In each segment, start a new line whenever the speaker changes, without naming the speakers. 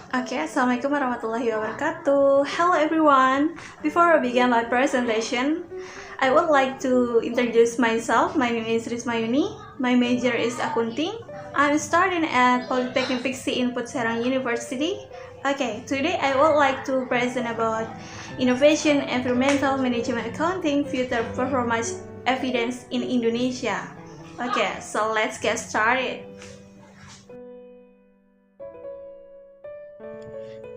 Okay, Assalamualaikum warahmatullahi wabarakatuh. Hello everyone. Before I begin my presentation, I would like to introduce myself. My name is Risma Ayuni. My major is accounting. I'm studying at Polytechnic Fiksi in Serang University. Okay, today I would like to present about innovation, environmental management accounting, future performance evidence in Indonesia. Okay, so let's get started.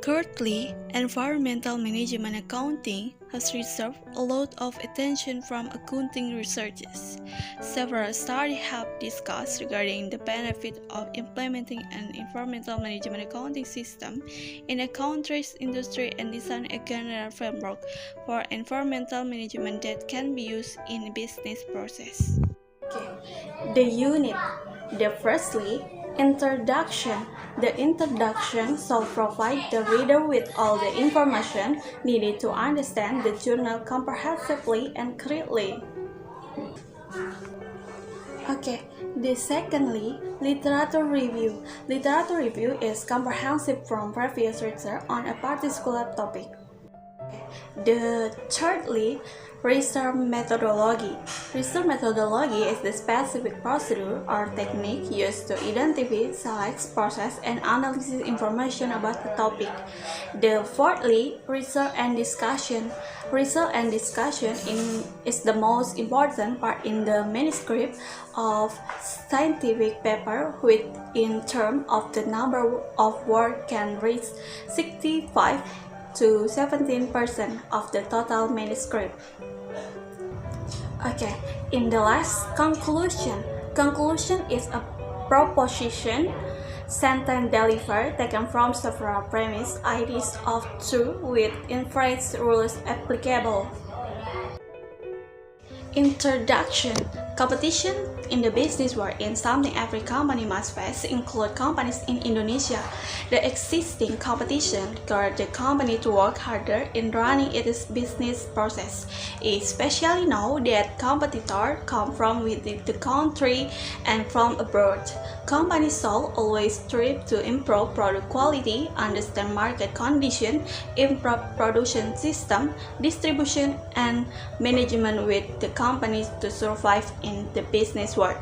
Currently, environmental management accounting has received a lot of attention from accounting researchers. Several studies have discussed regarding the benefit of implementing an environmental management accounting system in a country's industry and design a general framework for environmental management that can be used in business process. The unit. Firstly, introduction. The introduction shall provide the reader with all the information needed to understand the journal comprehensively and clearly. Secondly, literature review. Literature review is comprehensive from previous research on a particular topic. Thirdly, research methodology. Research methodology is the specific procedure or technique used to identify, select, process, and analyze information about a topic. Fourthly, research and discussion. Research and discussion is the most important part in the manuscript of scientific paper, which in terms of the number of words can reach 65 to 17% of the total manuscript. In the last conclusion. Conclusion is a proposition sentence delivered taken from several premise ideas of truth with inference rules applicable. Introduction. Competition in the business world is something every company must face, include companies in Indonesia. The existing competition encourages the company to work harder in running its business process, especially now that competitors come from within the country and from abroad. Companies should always strive to improve product quality, understand market conditions, improve production system, distribution, and management with the companies to survive in the business world.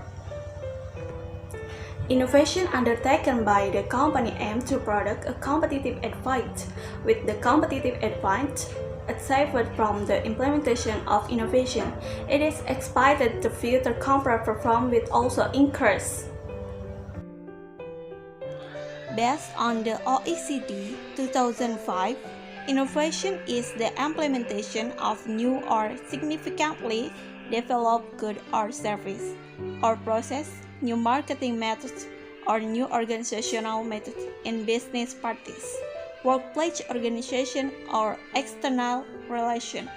Innovation undertaken by the company aims to produce a competitive advantage. With the competitive advantage achieved from the implementation of innovation, it is expected the future company performance will also increase. Based on the OECD 2005, innovation is the implementation of new or significantly developed good or service, or process, new marketing methods, or new organizational methods in business practice, workplace organization, or external relation.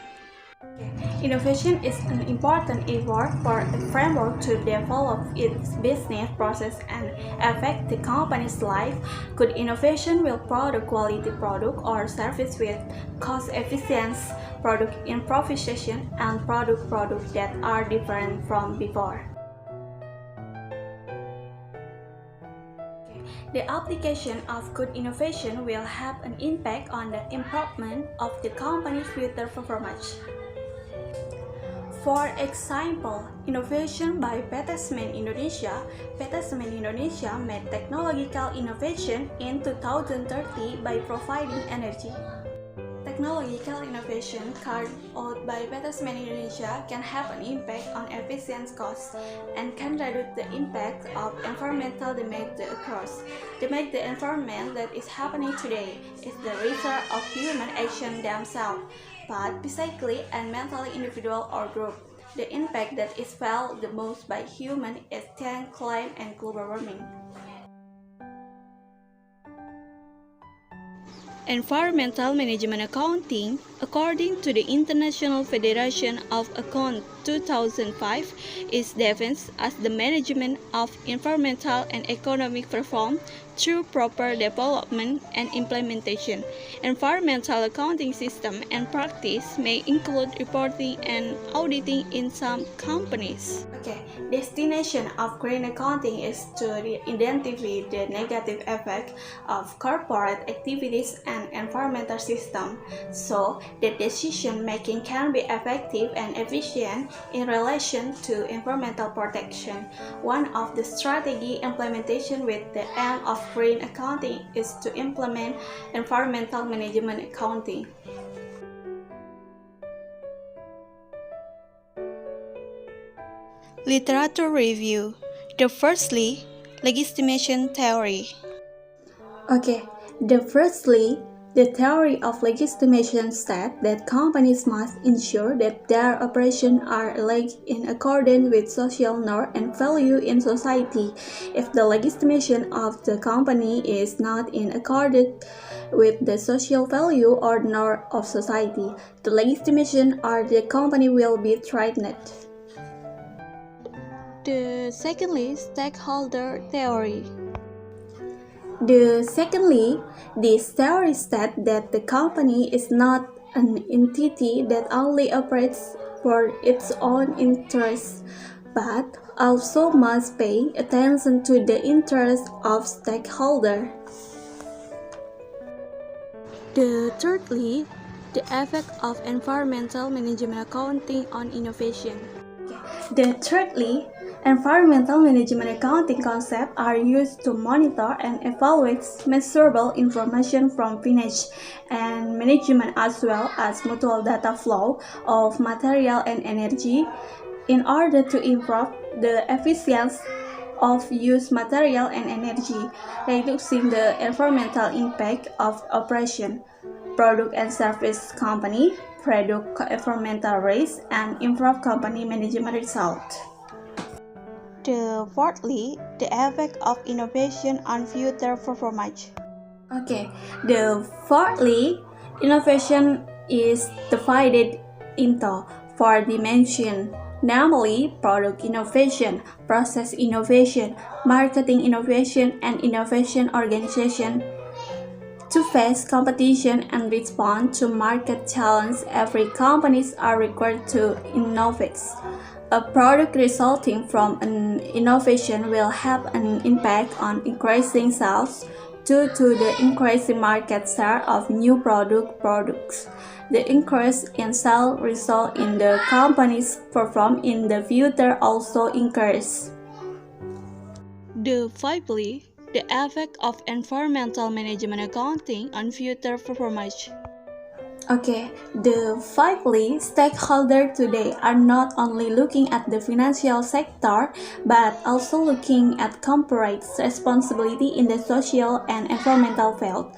Innovation is an important effort for a framework to develop its business process and affect the company's life. Good innovation will produce quality product or service with cost-efficient product improvisation and products that are different from before. The application of good innovation will have an impact on the improvement of the company's future performance. For example, innovation by Manajemen Indonesia. Manajemen Indonesia made technological innovation in 2030 by providing energy. Technological innovation carried out by Manajemen Indonesia can have an impact on efficient costs and can reduce the impact of environmental damage across. The environment that is happening today is the result of human action themselves, but physically and mentally individual or group. The impact that is felt the most by human is climate and global warming. Environmental Management Accounting, according to the International Federation of Account 2005, is defined as the management of environmental and economic performance through proper development and implementation. Environmental accounting system and practice may include reporting and auditing in some companies. Okay, destination of green accounting is to identify the negative effect of corporate activities and environmental system, so that decision making can be effective and efficient in relation to environmental protection. One of the strategy implementation with the aim of green accounting is to implement environmental management accounting. Literature review. Firstly, legitimation theory. Okay, the theory of legitimation states that companies must ensure that their operations are alleged in accordance with social norm and value in society. If the legitimation of the company is not in accordance with the social value or norm of society, the legitimation of the company will be threatened. Secondly, stakeholder theory. This theory states that the company is not an entity that only operates for its own interests, but also must pay attention to the interests of stakeholders. Thirdly, the effect of environmental management accounting on innovation. Thirdly, environmental management accounting concepts are used to monitor and evaluate measurable information from finance and management as well as mutual data flow of material and energy in order to improve the efficiency of used material and energy, reducing the environmental impact of operation, product and service company, reduce environmental risk, and improve company management results. Fourthly, the effect of innovation on future performance. Okay, fourthly, innovation is divided into four dimensions, namely product innovation, process innovation, marketing innovation, and innovation organization. To face competition and respond to market challenges, every companies are required to innovate. A product resulting from an innovation will have an impact on increasing sales due to the increasing market share of new products. The increase in sales result in the company's performance in the future also increase. Fifthly, the effect of environmental management accounting on future performance. Okay, fifthly, stakeholders today are not only looking at the financial sector, but also looking at corporate responsibility in the social and environmental field.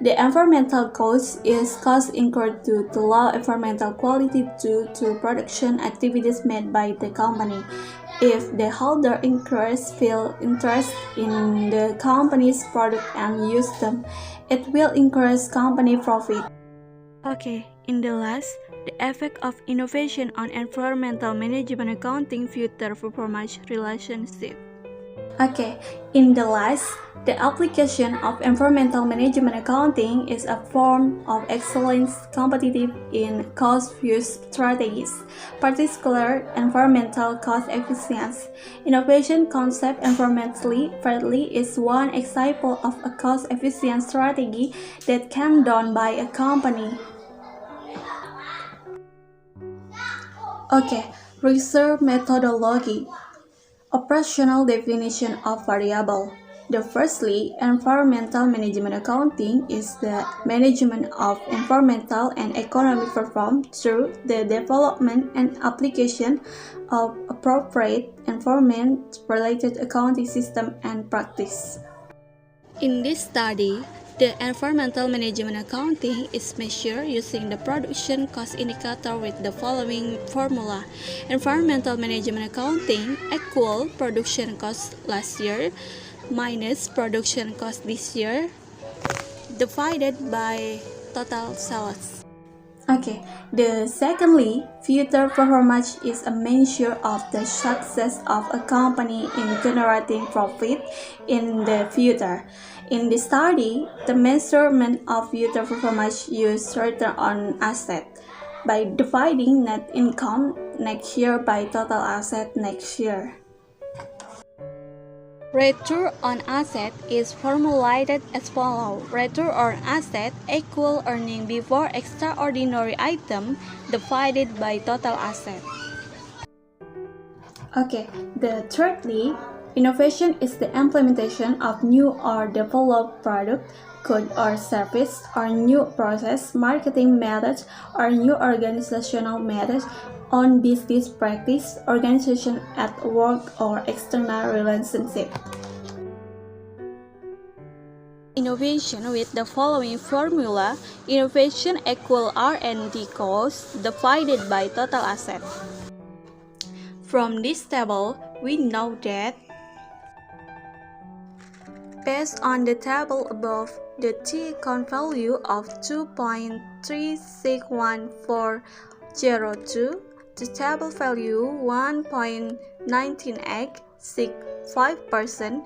The environmental cost is cost incurred due to low environmental quality due to production activities made by the company. If the holder feel interest in the company's product and use them, it will increase company profit. Okay, in the last, the effect of innovation on environmental management accounting future performance relationship. Okay, in the last, the application of environmental management accounting is a form of excellence competitive in cost-use strategies, particularly environmental cost efficiency. Innovation concept environmentally friendly is one example of a cost-efficient strategy that can done by a company. Okay, research methodology. Operational definition of variable. Firstly, environmental management accounting is the management of environmental and economic performance through the development and application of appropriate environment-related accounting system and practice. In this study, the environmental management accounting is measured using the production cost indicator with the following formula. Environmental management accounting equal production cost last year minus production cost this year divided by total sales. Okay, secondly, future performance is a measure of the success of a company in generating profit in the future. In this study, the measurement of future performance used return on asset, by dividing net income next year by total asset next year. Return on asset is formulated as follows. Return on asset equal earning before extraordinary item divided by total asset. Okay, thirdly, innovation is the implementation of new or developed product, good or service, or new process, marketing methods, or new organizational methods on business practice, organization at work, or external relationship. Innovation with the following formula: innovation equal R&D cost divided by total asset. From this table, we know that based on the table above, the T-count value of 2.361402, the table value 1.1965%,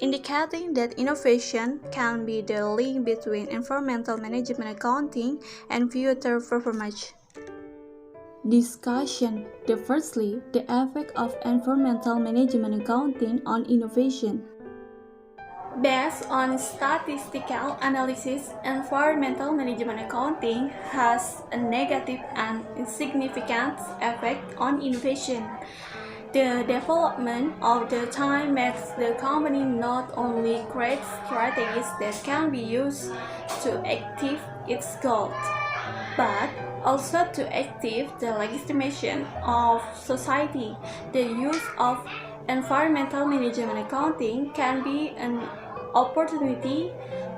indicating that innovation can be the link between environmental management accounting and future performance. Discussion. Firstly, the effect of environmental management accounting on innovation. Based on statistical analysis, environmental management accounting has a negative and insignificant effect on innovation. The development of the time makes the company not only create strategies that can be used to achieve its goals, but also to achieve the legitimation of society. The use of environmental management accounting can be an opportunity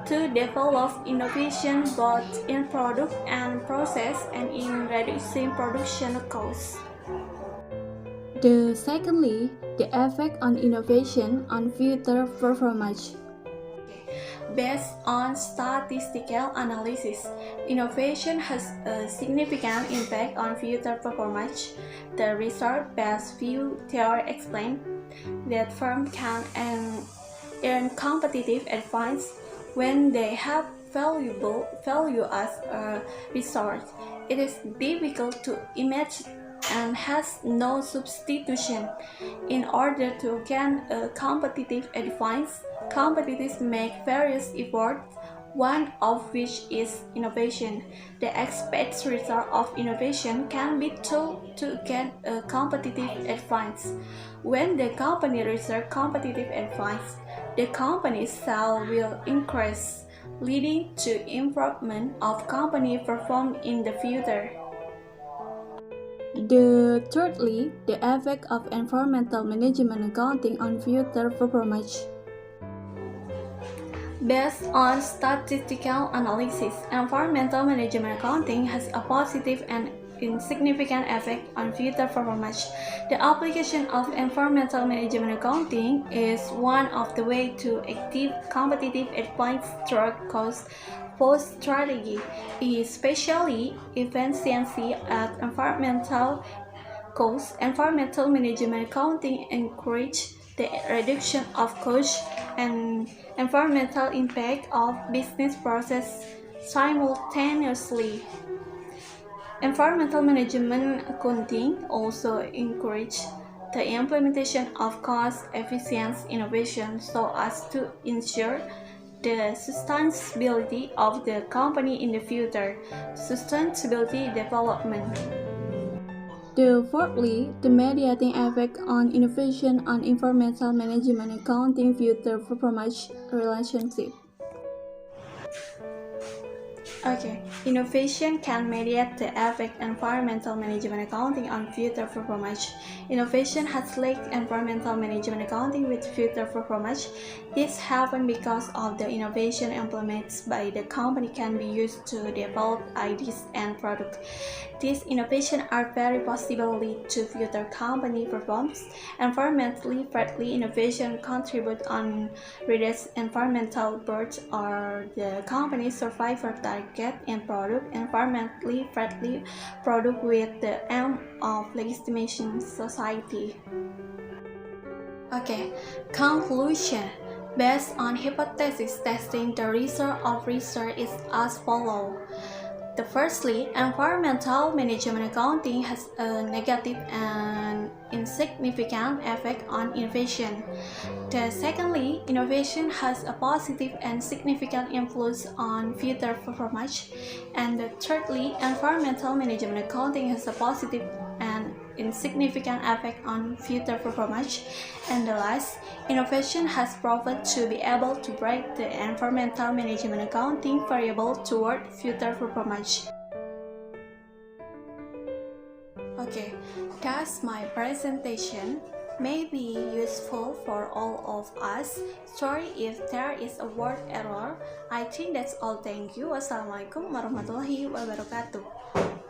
to develop innovation both in product and process and in reducing production costs. Secondly, the effect on innovation on future performance. Based on statistical analysis, innovation has a significant impact on future performance. The research-based view theory explains that firms can earn competitive advantage when they have valuable value as a resource. It is difficult to imagine and has no substitution. In order to gain a competitive advantage, competitors make various efforts, one of which is innovation. The expected result of innovation can be told to gain a competitive advantage. When the company reaches competitive advantage, the company's sales will increase, leading to improvement of company performance in the future. Thirdly, the effect of environmental management accounting on future performance. Based on statistical analysis, environmental management accounting has a positive and insignificant effect on future performance. The application of environmental management accounting is one of the ways to achieve competitive advantage through cost post strategy, especially efficiency at environmental costs. Environmental management accounting encourage the reduction of costs and environmental impact of business process simultaneously. Environmental management accounting also encourage the implementation of cost-efficient innovation so as to ensure the sustainability of the company in the future. Sustainability development. Fourthly, the mediating effect on innovation on environmental management accounting future performance relationship. Okay, innovation can mediate the effect environmental management accounting on future performance. Innovation has linked environmental management accounting with future performance. This happens because of the innovation implemented by the company can be used to develop ideas and products. These innovations are very possible lead to future company performance. Environmentally friendly innovation contribute on reduce environmental burden or the company's survival target and product environmentally friendly product with the aim of legitimation society. Okay, conclusion. Based on hypothesis testing, the result of research is as follows. The firstly, environmental management accounting has a negative and insignificant effect on innovation. The secondly, innovation has a positive and significant influence on future performance. And the thirdly, environmental management accounting has a positive and insignificant effect on future performance. And the last, innovation has proven to be able to break the environmental management accounting variable toward future performance. Okay, that's my presentation. May be useful for all of us. Sorry if there is a word error. I think that's all. Thank you. Wassalamualaikum warahmatullahi wabarakatuh.